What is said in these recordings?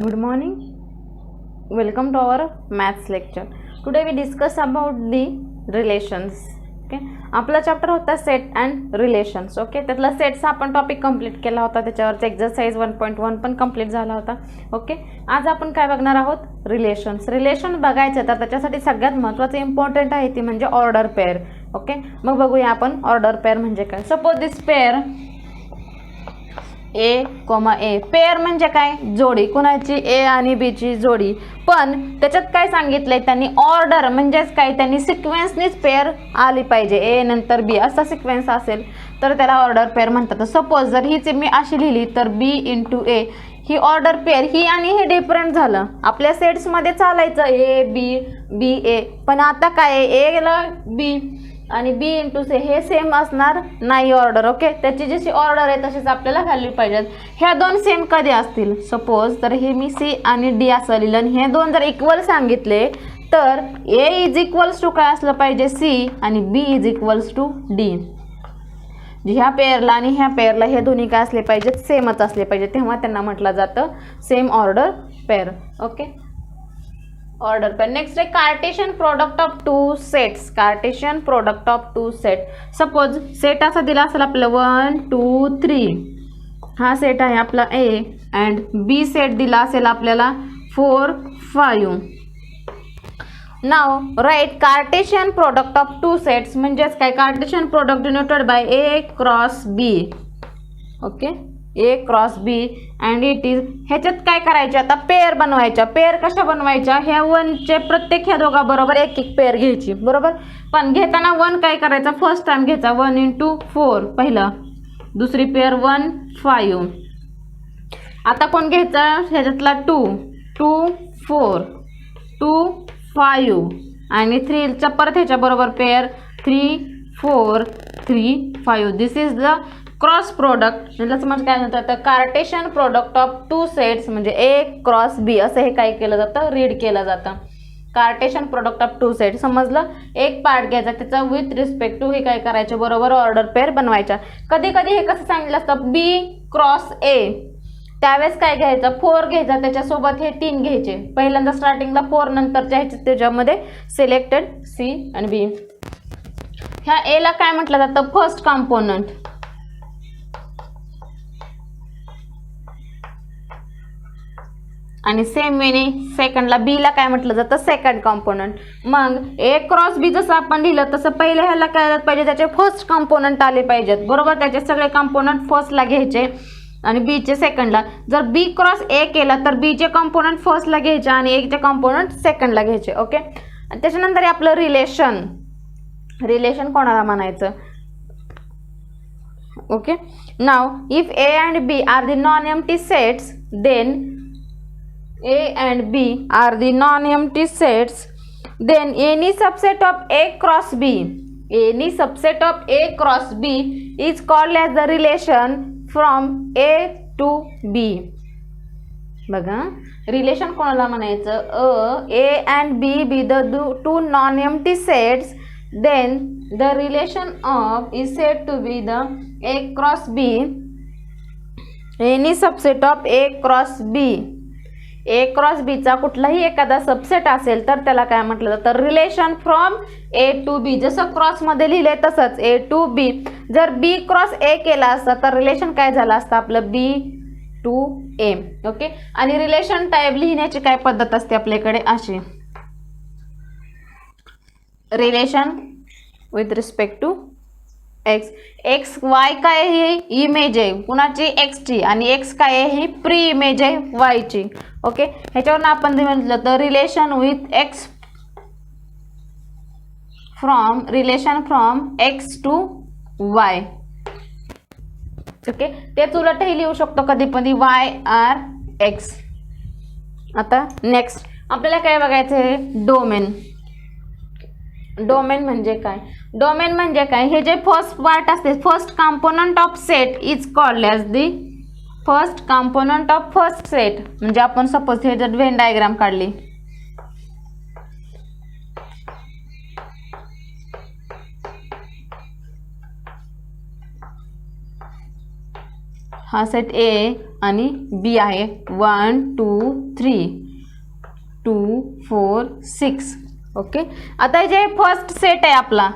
Good morning. Welcome to our maths lecture. Today we discuss about the relations. Okay. आपला chapter होता set and relations. Okay, त्यातला सेटचा आपण topic complete केला होता, त्याच्यावरचा एक्सरसाइज 1.1 पण कंप्लीट झाला होता. ओके, आज आपण काय बघणार आहोत? रिलेशन्स. रिलेशन बघायचं तर त्याच्यासाठी सगळ्यात महत्त्वाचं इम्पॉर्टंट आहे ती म्हणजे ऑर्डर पेअर. ओके, मग बघूया आपण ऑर्डर पेअर म्हणजे काय. सपोज दिस पेअर ए, पेअर म्हणजे काय? जोडी. कुणाची? ए आणि बी ची जोडी. पण त्याच्यात काय सांगितलंय त्यांनी? ऑर्डर म्हणजेच काय? त्यांनी सिक्वेन्सनीच पेअर आली पाहिजे. ए नंतर बी असा सिक्वेन्स असेल तर त्याला ऑर्डर पेअर म्हणतात. सपोज जर हीच मी अशी लिहिली तर बी इंटू ए, ही ऑर्डर पेअर. ही आणि हे डिफरंट झालं. आपल्या सेट्समध्ये चालायचं ए बी बी ए, पण आता काय? ए ला बी आणि बी इंटू सी हे सेम असणार नाही ऑर्डर. ओके, त्याची जशी ऑर्डर आहे तशीच आपल्याला व्हॅल्यू पाहिजे. ह्या दोन सेम कधी असतील? सपोज तर हे मी सी आणि डी असं लिहिलं आणि हे दोन जर इक्वल सांगितले तर ए इज इक्वल्स टू काय असलं पाहिजे? सी आणि बी इज इक्वल्स टू डी. ह्या पेअरला आणि ह्या पेअरला हे दोन्ही काय असले पाहिजेत? सेमच असले पाहिजे, तेव्हा त्यांना म्हटलं जातं same order pair. Okay, order pair. Next आहे Cartesian product of two sets. Cartesian product of two set. Suppose set असा दिला असेल आपलं 1 2 3, हा सेट आहे आपला ए, अँड बी सेट दिला असेल आपल्याला 4 5. Now write Cartesian product of two sets म्हणजेच काय? Cartesian product denoted by A cross B. Okay, A cross B and it is. ह्याच्यात काय करायचे आता? पेअर बनवायच्या. पेअर कशा बनवायच्या? ह्या 1चे प्रत्येक ह्या दोघाबरोबर एक एक पेअर घ्यायची, बरोबर. पण घेताना 1 काय करायचा? फर्स्ट टाइम घ्यायचा 1 इंटू 4 पहिलं. दुसरी पेअर 1 5. आता कोण घ्यायचं? ह्याच्यातला 2 2 4 2 5 आणि 3चा परत ह्याच्याबरोबर pair 3 4 3 5. This is the cross product. म्हणजे समज काय म्हणतात? तर Cartesian product of two sets म्हणजे ए क्रॉस बी असं हे काय केलं जातं? रीड केलं जातं. Cartesian product of two set. समजलं? एक पार्ट घ्यायचा त्याचा विथ रिस्पेक्ट टू हे काय करायचं? बरोबर ऑर्डर पेअर बनवायच्या. कधी कधी हे कसं सांगितलं असतं? बी क्रॉस ए, त्यावेळेस काय घ्यायचं? 4 घ्यायचा, त्याच्यासोबत हे 3 घ्यायचे. पहिल्यांदा स्टार्टिंगला 4, नंतरच्या ह्याच्या त्याच्यामध्ये सिलेक्टेड सी आणि बी. ह्या एला काय म्हटलं जातं? First component. आणि सेम वेने सेकंडला बी ला काय म्हटलं जातं? Second component. मग ए क्रॉस बी जसं आपण लिहिलं तसं पहिले ह्याला काय झालं पाहिजे? त्याचे फर्स्ट कॉम्पोनंट आले पाहिजेत, बरोबर. त्याचे सगळे कॉम्पोनंट फर्स्टला घ्यायचे आणि बी चे सेकंडला. जर बी क्रॉस ए केला तर बी चे कॉम्पोनंट फर्स्टला घ्यायचे आणि ए चे कॉम्पोनंट सेकंडला घ्यायचे. ओके, आणि त्याच्यानंतर आपलं रिलेशन. रिलेशन कोणाला म्हणायचं? Okay, now if A and B are the non empty sets then A and B are the non-empty sets, then any subset of A cross B, any subset of A cross B is called as the relation from A to B. बघा, relation कोणाला म्हणायचं? A and B be the two non-empty sets, then the relation of is said to be the A cross B, any subset of A cross B. A cross बीचा कुठलाही एखादा subset असेल तर त्याला काय म्हटलं जातं? Relation from A to be. जसं क्रॉसमध्ये लिहिले तसंच ए टू बी. जर बी क्रॉस ए केला असता तर रिलेशन काय झालं असतं आपलं? B to A. ओके, आणि रिलेशन टाईप लिहिण्याची काय पद्धत असते आपल्याकडे? अशी relation with respect to x. X y काय? ही इमेज आहे कुणाची? एक्सची. आणि एक्स काय आहे? ही प्री इमेज आहे वायची. ओके, ह्याच्यावरून आपण म्हटलं तर relation with x from relation from x to y. Okay, तेच उलटही लिहू शकतो कधी कधी वाय आर एक्स. आता नेक्स्ट आपल्याला काय बघायचं आहे? डोमेन. डोमेन म्हणजे काय? डोमेन म्हणजे काय? हे जे फर्स्ट पार्ट असते, first component of set is called as the first component of first set. म्हणजे आपण सपोज हे जर व्हेन डायग्राम काढली हा सेट ए आणि बी आहे 1 2 3 2 4 6 ओके. आता जे फर्स्ट सेट आहे आपला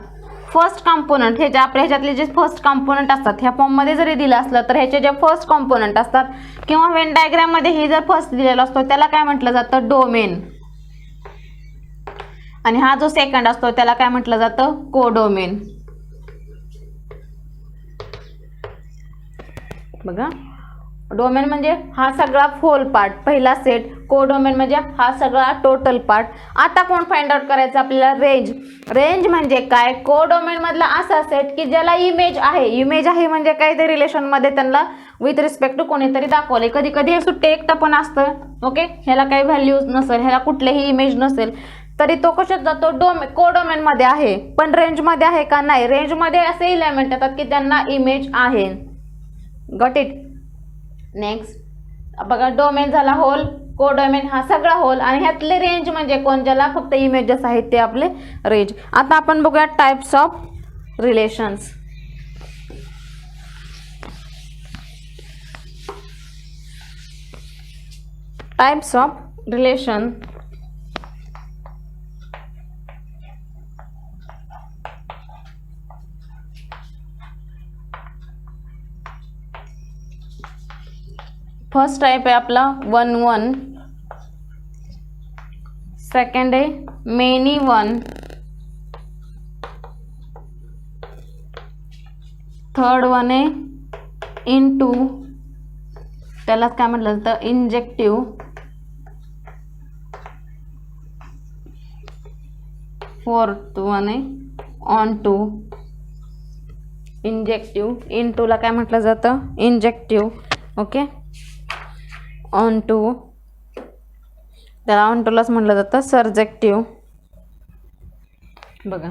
फर्स्ट कॉम्पोनंट हे जे आपल्या ह्याच्यातले जे फर्स्ट कॉम्पोनंट असतात ह्या फॉर्ममध्ये जरी दिलं असलं तर ह्याचे जे फर्स्ट कॉम्पोनंट असतात किंवा व्हेन डायग्राममध्ये हे जर फर्स्ट दिलेला असतो त्याला काय म्हटलं जातं डोमेन आणि हा जो सेकंड असतो त्याला काय म्हटलं जातं कोडोमेन. बघा डोमेन म्हणजे हा सगळा फोल पार्ट पहिला सेट, कोडोमेन म्हणजे हा सगळा टोटल पार्ट. आता कोण फाइंड आउट करायचं आपल्याला रेंज. रेंज म्हणजे काय कोडोमेन मधला असा सेट की ज्याला इमेज आहे. इमेज आहे म्हणजे काय ते रिलेशन मध्ये त्यांना विथ रिस्पेक्ट टू कोणीतरी दाखवले. कधी कधी हे सुट्टे एकटा पण असतं ओके, ह्याला काही व्हॅल्यूज नसेल, ह्याला कुठलेही इमेज नसेल तरी तो कशात जातो कोडोमेन मध्ये आहे. पण रेंज मध्ये आहे का नाही, रेंज मध्ये असे इलेमेंट येतात की त्यांना इमेज आहे. Got it. नेक्स्ट बघा डोमेन झाला होल, कोडोमेन हा सगळा होल आणि ह्यातले रेंज म्हणजे कोण ज्याला फक्त इमेजेस आहेत ते आपले रेंज. आता आपण बघूया types of relations. Types of relation. First type आहे आपला 1-1, सेकंड आहे मेनी वन, थर्ड वन आहे इनटू, त्यालाच काय म्हटलं जातं इंजेक्टिव्ह, फोर्थ वन आहे ऑन टू. इंजेक्टिव्ह इनटूला काय म्हटलं जातं इंजेक्टिव्ह ओके. ऑन टू त्याला ऑन टूलाच म्हटलं जातं सर्जेक्टिव्ह. बघा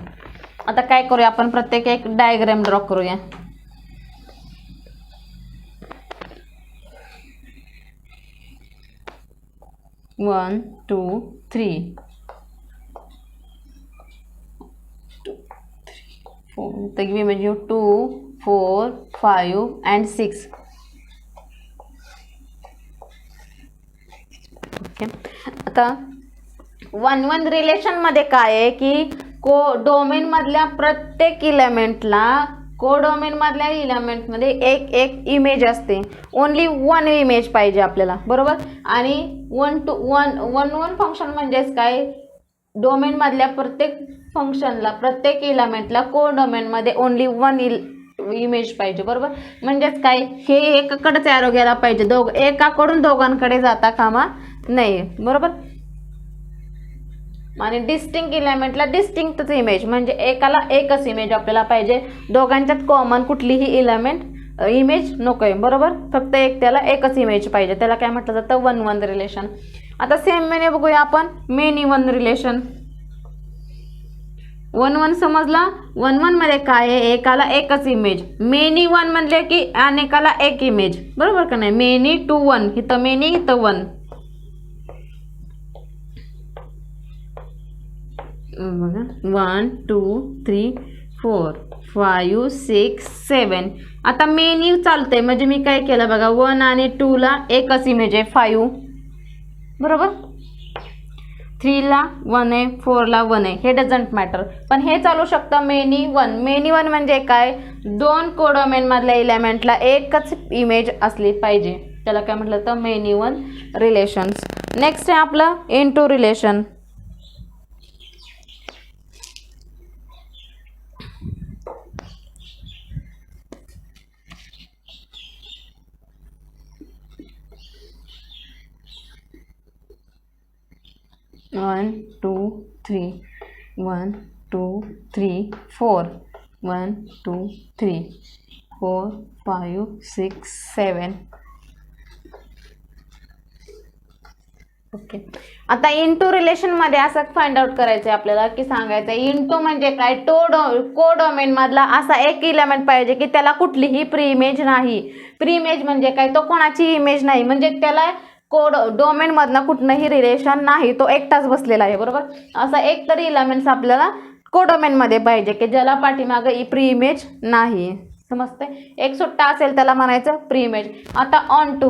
आता काय करूया आपण प्रत्येक एक डायग्राम ड्रॉ करूया. One two three 4 image 2 4 5 and 6 okay. आता 1-1 रिलेशन मध्ये काय आहे की डोमेन मधल्या प्रत्येक इलेमेंटला कोडोमेन मधल्या इलेमेंट मध्ये एक इमेज असते. ओनली वन इमेज पाहिजे आपल्याला बरोबर. आणि 1-1 फंक्शन म्हणजेच काय डोमेन मधल्या प्रत्येक फंक्शनला प्रत्येक इलेमेंटला कोडोमेन मध्ये ओनली वन इमेज पाहिजे बरोबर. म्हणजेच काय हे एकाकडेच ॲरो गेला पाहिजे, एकाकडून दोघांकडे जाता कामा नाही बरोबर. आणि डिस्टिंक्ट इलेमेंटला डिस्टिंक्टच इमेज म्हणजे एकाला एकच इमेज आपल्याला पाहिजे, दोघांच्यात कॉमन कुठलीही इमेज नको आहे बरोबर. फक्त त्याला एकच इमेज पाहिजे, त्याला काय म्हटलं जातं 1-1 रिलेशन. आता सेम मेने बघूया आपण मेनी वन रिलेशन. 1-1 समजला. 1-1 मध्ये काय आहे एकाला एकच इमेज. मेनी वन म्हणले की अनेकाला एक इमेज बरोबर का नाही. मेनी टू वन, इथं मेनी इथं वन. बघा 1 2 3 4 5 6 7. आता मेनी चालतंय म्हणजे मी काय केलं बघा 1 आणि 2 ला एकच इमेज आहे 5 बरोबर. 3 ला 1 आहे, 4 ला 1 आहे, हे डझंट मॅटर. पण हे चालू शकतं मेनी वन. मेनी वन म्हणजे काय दोन कोडोमेन मधल्या इलेमेंटला एकच इमेज असली पाहिजे, त्याला काय म्हटलं तर मेनी वन रिलेशन्स. नेक्स्ट आहे आपलं into relation. One two three 1 2 3 4 1 2 3 4 5 6 7 okay. आता इनटू रिलेशन मध्ये असं फाइंड आउट करायचं आहे आपल्याला की सांगायचं इनटू म्हणजे काय कोडोमेन मधला असा एक इलेमेंट पाहिजे की त्याला कुठलीही प्री इमेज नाही. प्री इमेज म्हणजे काय तो कोणाची इमेज नाही म्हणजे त्याला डोमेन मधनं कुठनंही रिलेशन नाही, तो एकटाच बसलेला आहे बरोबर. असा एक तरी इलेमेंट्स आपल्याला कोडोमेन मध्ये पाहिजे की ज्याला पाठीमागे प्री इमेज नाही. समजते. एक सुट्टा असेल त्याला म्हणायचं प्री इमेज. आता onto.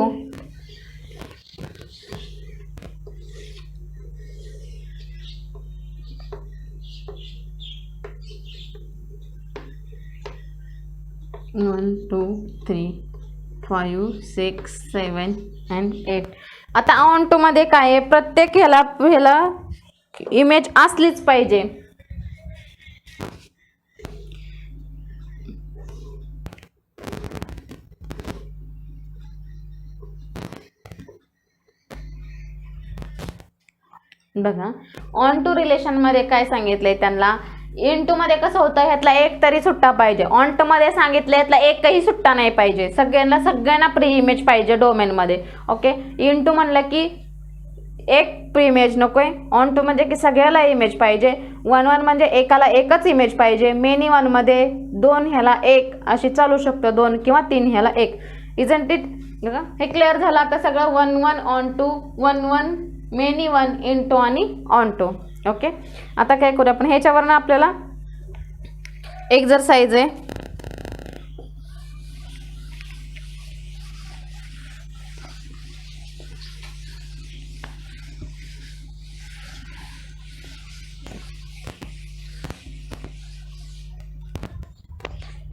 One two three 5 6 7 and 8. आता ऑन टू मध्ये काय आहे, प्रत्येक ह्याला इमेज असलीच पाहिजे. बघा ऑन टू रिलेशन मध्ये काय सांगितलंय त्यांना, इन टू मध्ये कसं होतं, ह्यातला एक तरी सुट्टा पाहिजे. ऑन टू मध्ये सांगितलं ह्यातला एकही सुट्टा नाही पाहिजे, सगळ्यांना प्री इमेज पाहिजे डोमेन मध्ये. ओके, इन टू म्हणलं की एक प्री इमेज नकोय, ऑन टू म्हणजे की सगळ्याला इमेज पाहिजे. 1 1 म्हणजे एकाला एकच इमेज पाहिजे. मेनी 1 मध्ये 2 ह्याला 1 अशी चालू शकतो, 2 किंवा 3 ह्याला 1. Isn't it. बघा हे क्लिअर झालं आता सगळं. 1 1 onto, 1 1 many 1 into आणि ऑन टू. ओके, आता काय करूया आपण, ह्याच्यावरनं आपल्याला एक्सरसाइज आहे.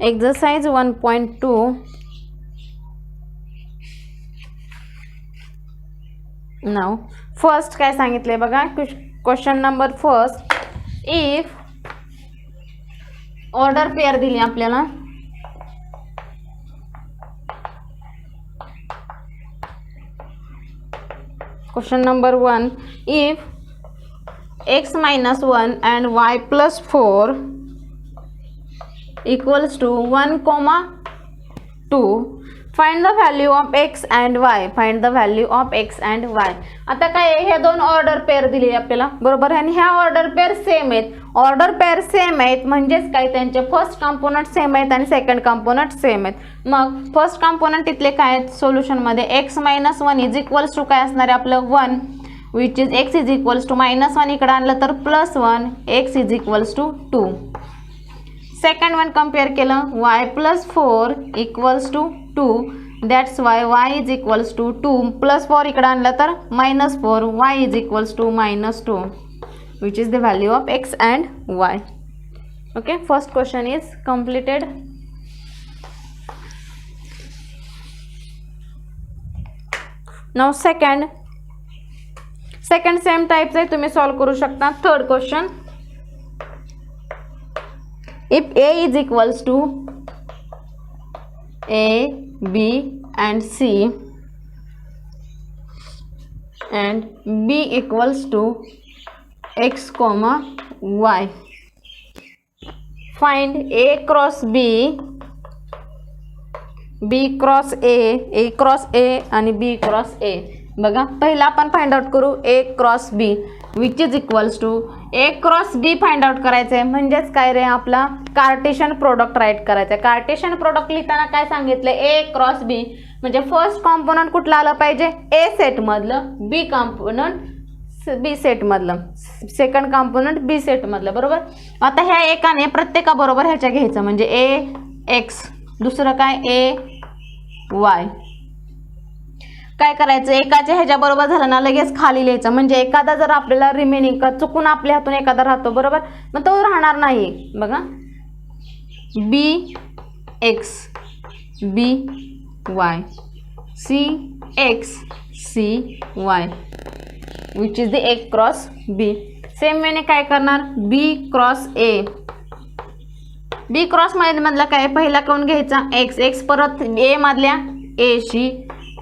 एक्सरसाइज 1.2. नाव फर्स्ट काय सांगितले बघा, question number first. If order pair दिली आपल्याला, question number 1. If x minus 1 and y plus 4 equals to 1, 2. Find the value of x and y. Find the value of x and y. आता काय हे दोन order pair दिली आपल्याला, बरोबर. आणि ह्या ऑर्डर पेअर सेम आहेत. ऑर्डर पेअर सेम आहेत म्हणजेच काय, त्यांचे फर्स्ट कंपोनंट सेम आहेत आणि सेकंड कंपोनंट सेम आहेत. मग फर्स्ट कंपोनंट इथले काय आहेत सोल्युशन मध्ये, x minus 1 is equals to काय असणार आहे आपलं 1, which is x is equals to -1 इकडे आणलं तर +1, x is equals to 2. Second one compare केलं, y plus 4 equals to 2. That's why y is equals to 2 +4 इकडे आणलं तर -4, y is equals to -2, which is the value of x and y. Okay, first question is completed. Now second same टाईपचं आहे, तुम्ही solve करू शकता. Third question. If A is equals to A, B and C and B equals to X, Y, find A cross B, B cross A cross A आणि B cross A. बघा पहिला आपण find out करू A cross B which is equals to A cross B find out करायचं आहे. म्हणजेच काय रे, आपला कार्टेशियन प्रोडक्ट राईट करायचं आहे. कार्टेशियन प्रोडक्ट लिहिताना काय सांगितलं, A क्रॉस B म्हणजे फर्स्ट कॉम्पोनंट कुठलं आलं पाहिजे, A सेट मधलं, बी कॉम्पोनंट बी सेट मधलं, सेकंड कॉम्पोनंट बी सेट मधलं, बरोबर. आता ह्या एकाने प्रत्येकाबरोबर ह्याच्या घ्यायचं म्हणजे A X, दुसरं काय A Y. काय करायचं, एकाच्या ह्याच्या बरोबर झालं ना लगेच खाली लिहायचं. म्हणजे एखादा जर आपल्याला रिमेनिंग चुकून आपल्या हातून एखादा राहतो, बरोबर, मग तो राहणार नाही. बघा B X B Y C X C Y which is the A cross B. Same वेने काय करणार, B cross A. B cross मधला काय, पहिला कोण घ्यायचा X, X परत A मधल्या A शी,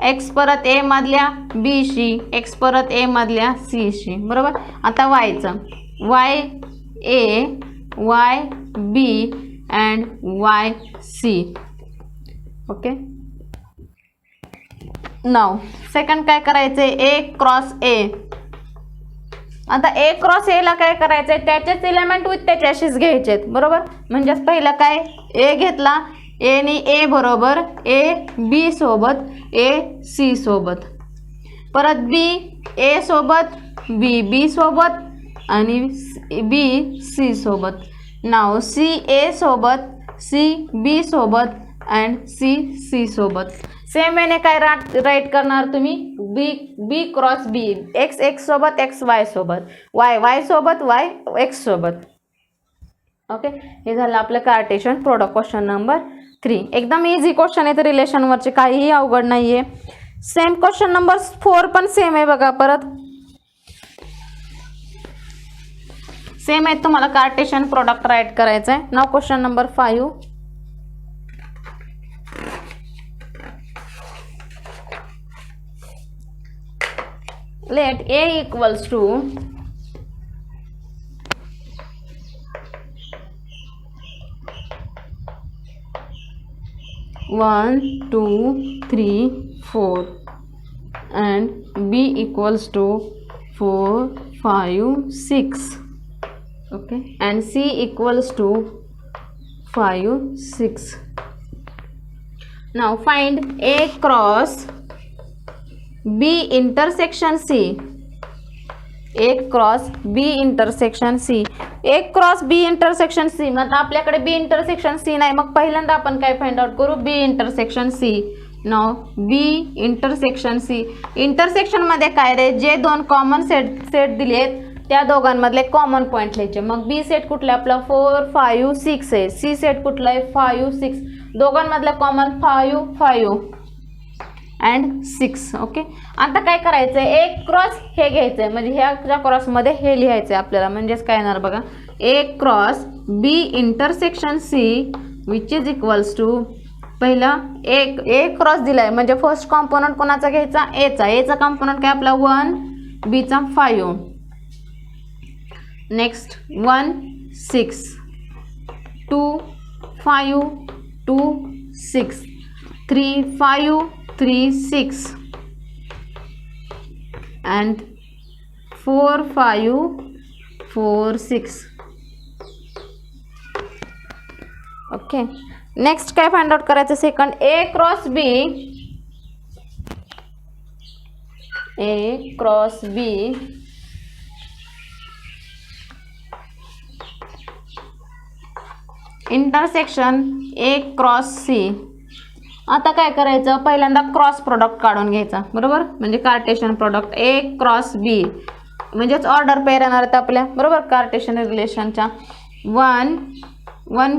X परत A मधल्या B शी, X परत A मधल्या C शी, बरोबर. आता Y चं Y A Y B and Y C. Okay, now second काय करायचंय, A क्रॉस A. आता A क्रॉस A ला काय करायचंय, त्याचेच एलिमेंट विथ त्याच्याशीच घ्यायचेत, बरोबर. म्हणजेच पहिला काय A घेतला, A नी A बरोबर A B सोबत A C सोबत, परत B A सोबत B B सोबत आणि B C सोबत. नाव C A सोबत C B सोबत अँड सी सोबत. सेम वेने काय राईट करणार तुम्ही, बी क्रॉस बी, एक्स सोबत एक्स वाय सोबत, वाय सोबत वाय एक्स सोबत. ओके, हे झालं आपलं कार्टेशियन प्रोडक्ट. क्वेश्चन नंबर 3 एकदम इझी क्वेश्चन आहे, तर रिलेशनवरचे काहीही अवघड नाही आहे. सेम क्वेश्चन नंबर 4 पण सेम आहे बघा, परत सेम आहे, तुम्हाला कार्टेशियन प्रोडक्ट राईट करायचं आहे. Now question number 5. Let A equals to 1 2 3 4 and B equals to 4 5 6. Okay, and C equals to 5 6. Now find A cross B intersection C. A cross B intersection C. A cross B intersection C. मग आपल्याकडे B intersection C नाही, मग पहिल्यांदा आपण काय find out करू, B intersection C. नाव B intersection C. Intersection मध्ये काय रे, जे दोन कॉमन सेट दिलेत त्या दोघांमधले कॉमन पॉईंट लिहायचे. मग बी सेट कुठला आपला 4 5 6 आहे, सी सेट कुठला आहे 5 6, दोघांमधले कॉमन 5 5 अँड 6. ओके, आता काय करायचं आहे, एक क्रॉस हे घ्यायचं आहे, म्हणजे ह्या क्रॉसमध्ये हे लिहायचं आहे आपल्याला. म्हणजेच काय येणार बघा, एक cross B intersection C which is equals to, पहिला एक क्रॉस दिलाय म्हणजे फर्स्ट कॉम्पोनंट कोणाचा घ्यायचा, एचा कॉम्पोनंट काय आपला 1, बीचा 5, नेक्स्ट 1 6 2 5 2 6 3 5 3 6 and 4 5 4 6. ओके, नेक्स्ट काय फाइंड आउट करायचं, second A cross B intersection A cross C. आता काय करायचं, पहिल्यांदा क्रॉस प्रोडक्ट काढून घ्यायचा, बरोबर, म्हणजे कार्टेशियन प्रोडक्ट ए क्रॉस बी, म्हणजेच ऑर्डर पेअर येणार आहेत आपल्या, बरोबर, कार्टेशियन रिलेशनच्या. 1 1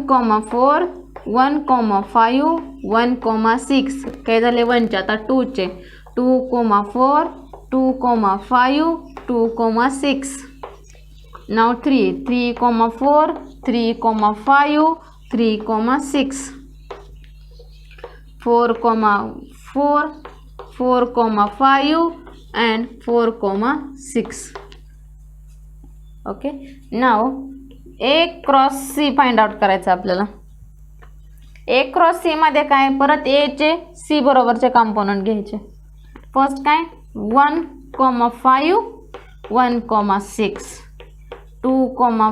4 1 5 1 6 काय झाले 1चे, आता 2चे 2 4 2 5 2 6. नाव 3 3 4 3 5 3 6 4 4 4 5 and 4 6. Okay, now A cross C find out करायचं आपल्याला. ए क्रॉस सी मध्ये काय, परत ए चे सी बरोबरचे कॉम्पोनंट घ्यायचे. फर्स्ट काय 1 5 1 6 2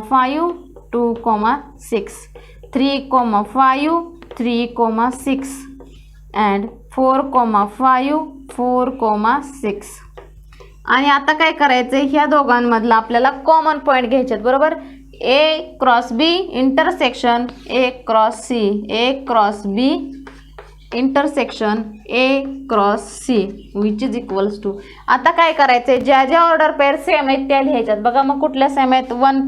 5 2 6 3 5 3 6 and 4 5 4 6. आणि आता काय करायचं, ह्या दोघांमधला आपल्याला कॉमन पॉईंट घ्यायचे, बरोबर. A cross B intersection A cross C, A cross B intersection A cross C which is equals to. आता काय करायचं, ज्या ज्या ऑर्डर पेअर सेम आहेत त्या लिहायच्यात. बघा मग कुठल्या सेम आहेत, 1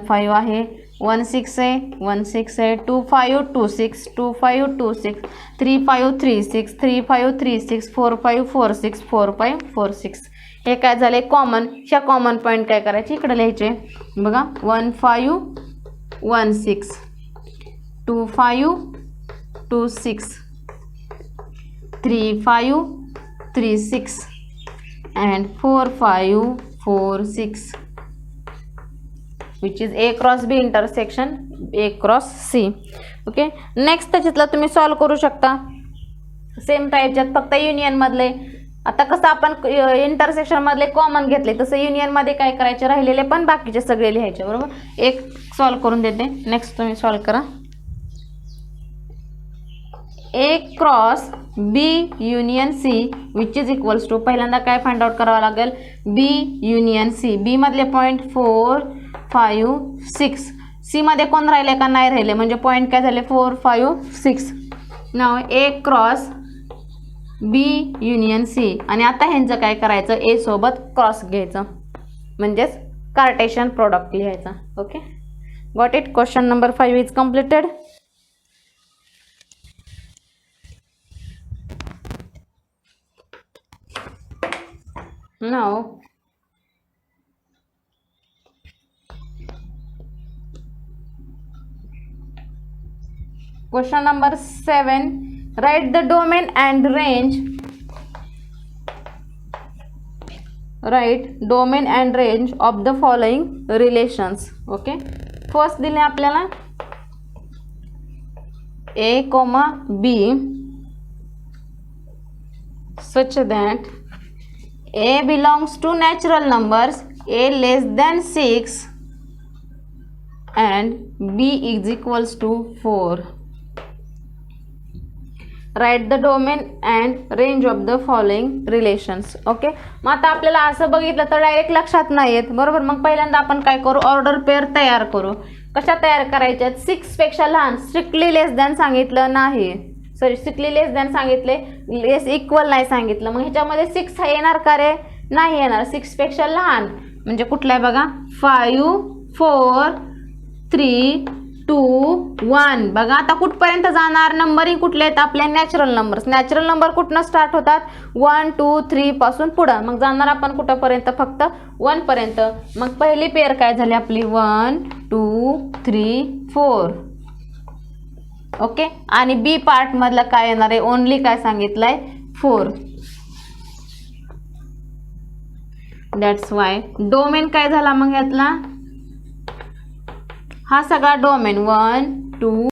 5 आहे, 1 6 आहे, 1 6 आहे, 2 5 2 6 2 5 2 6 3 5 3 6 3 5 3 6 4 5 4 6 4 5 4 6. हे काय झाले कॉमन, ह्या कॉमन पॉईंट काय करायचे इकडे लिहायचे. बघा 1 5 1 6 2 5 2 6 3 5 3 6 and 4 5 4 6 which is A cross B intersection A cross C. Okay, next त्याच्यातला तुम्ही सॉल्व करू शकता सेम टाईपच्यात, फक्त युनियन मधले. आता कसं आपण इंटरसेक्शन मधले कॉमन घेतले, तसं युनियन मध्ये काय करायचे, राहिलेले पण बाकीचे सगळे लिहायचे, बरोबर. एक सॉल्व करून देते, नेक्स्ट तुम्ही सॉल्व करा. A cross B union C which is equals to, पहिल्यांदा काय फाइंड आउट करावं लागेल, बी युनियन सी. बी मधले पॉईंट 4 5 6, सी मध्ये कोण राहिले का नाही राहिले, म्हणजे पॉईंट काय झाले 4 5 6. नाव A cross B union C, आणि आता ह्यांचं काय करायचं, ए सोबत क्रॉस घ्यायचं म्हणजेच कार्टेशियन प्रोडक्ट लिहायचा. Okay, got it. Question number 5 is completed. Now question number 7, write the domain and range. Write domain and range of the following relations. Okay, first दिले आपल्याला a comma b such that a belongs to natural numbers a less than 6 and b is equals to 4. Write the domain and range of the following relations. Okay, मग आता आपल्याला असं बघितलं तर direct लक्षात नाही येत, बरोबर. मग पहिल्यांदा आपण काय करू, ऑर्डर पेअर तयार करू. कशा तयार करायच्या, 6 पेक्षा लहान, स्ट्रिक्टली लेस दॅन सांगितलं नाही, सॉरी स्ट्रिक्टली लेस दॅन सांगितले, लेस इक्वल नाही सांगितलं. मग ह्याच्यामध्ये 6 येणार का रे, नाही येणार. 6 पेक्षा लहान म्हणजे कुठला आहे बघा, 5 4 3 2 1. बघा आता कुठपर्यंत जाणार, नंबरिंग कुठले आहेत आपले, नॅचरल नंबर्स. नॅचरल नंबर कुठनं स्टार्ट होतात, 1 2 3 पासून पुढं. मग जाणार आपण कुठंपर्यंत, फक्त 1 पर्यंत. मग पहिली पेअर काय झाली आपली, 1 2 3 4. ओके, आणि बी पार्ट मधलं काय येणार आहे, ओनली काय सांगितलंय, 4. दॅट्स वाय डोमेन काय झाला मग यातला, हा सगळा डोमेन 1 2